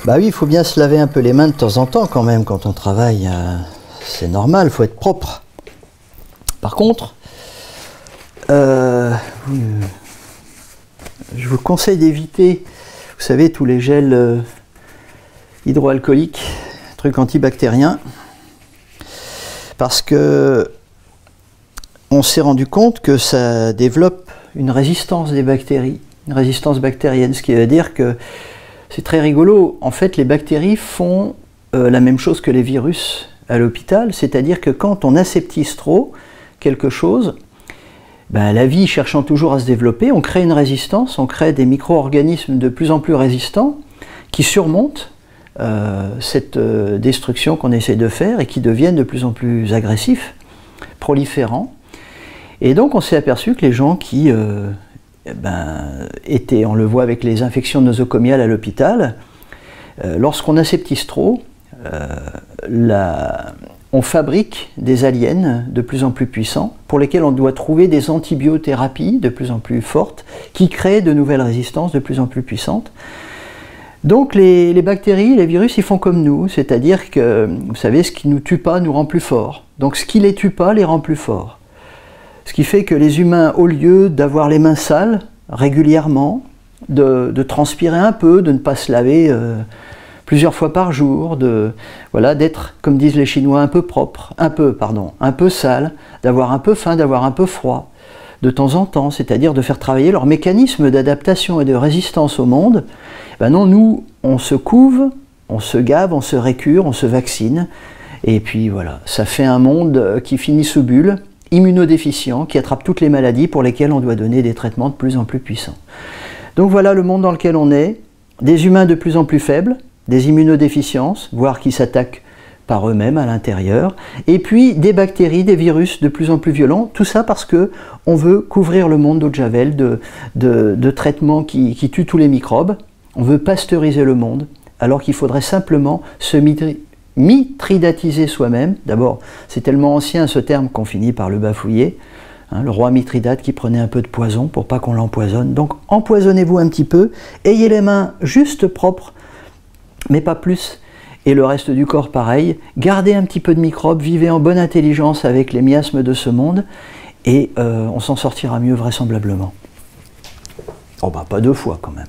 Bah oui, il faut bien se laver un peu les mains de temps en temps quand même quand on travaille. C'est normal, il faut être propre. Par contre, je vous conseille d'éviter, vous savez, tous les gels hydroalcooliques, trucs antibactériens, parce que on s'est rendu compte que ça développe une résistance des bactéries, une résistance bactérienne, ce qui veut dire que c'est très rigolo. En fait, les bactéries font la même chose que les virus à l'hôpital, c'est-à-dire que quand on aseptise trop quelque chose, ben, la vie cherchant toujours à se développer, on crée une résistance, on crée des micro-organismes de plus en plus résistants qui surmontent cette destruction qu'on essaie de faire et qui deviennent de plus en plus agressifs, proliférants. Et donc on s'est aperçu que les gens qui étaient, on le voit avec les infections nosocomiales à l'hôpital, lorsqu'on aseptise trop, on fabrique des aliens de plus en plus puissants pour lesquels on doit trouver des antibiothérapies de plus en plus fortes qui créent de nouvelles résistances de plus en plus puissantes. Donc les bactéries, les virus, ils font comme nous, c'est-à-dire que, vous savez, ce qui ne nous tue pas nous rend plus forts. Donc ce qui ne les tue pas les rend plus forts. Ce qui fait que les humains, au lieu d'avoir les mains sales régulièrement, de transpirer un peu, de ne pas se laver plusieurs fois par jour, d'être, comme disent les Chinois, un peu propre, un peu sale, d'avoir un peu faim, d'avoir un peu froid, de temps en temps, c'est-à-dire de faire travailler leur mécanisme d'adaptation et de résistance au monde. Ben non, nous, on se couve, on se gave, on se récure, on se vaccine, et puis voilà, ça fait un monde qui finit sous bulle, immunodéficient, qui attrape toutes les maladies pour lesquelles on doit donner des traitements de plus en plus puissants. Donc voilà le monde dans lequel on est, des humains de plus en plus faibles, des immunodéficiences, voire qui s'attaquent par eux-mêmes à l'intérieur, et puis des bactéries, des virus de plus en plus violents, tout ça parce que on veut couvrir le monde d'eau de javel, de traitements qui tuent tous les microbes, on veut pasteuriser le monde, alors qu'il faudrait simplement se mitridatiser soi-même. D'abord, c'est tellement ancien ce terme qu'on finit par le bafouiller, hein, le roi Mithridate qui prenait un peu de poison pour pas qu'on l'empoisonne. Donc empoisonnez-vous un petit peu, ayez les mains juste propres, mais pas plus, et le reste du corps pareil. Gardez un petit peu de microbes, vivez en bonne intelligence avec les miasmes de ce monde, et on s'en sortira mieux vraisemblablement. Oh bah pas deux fois quand même.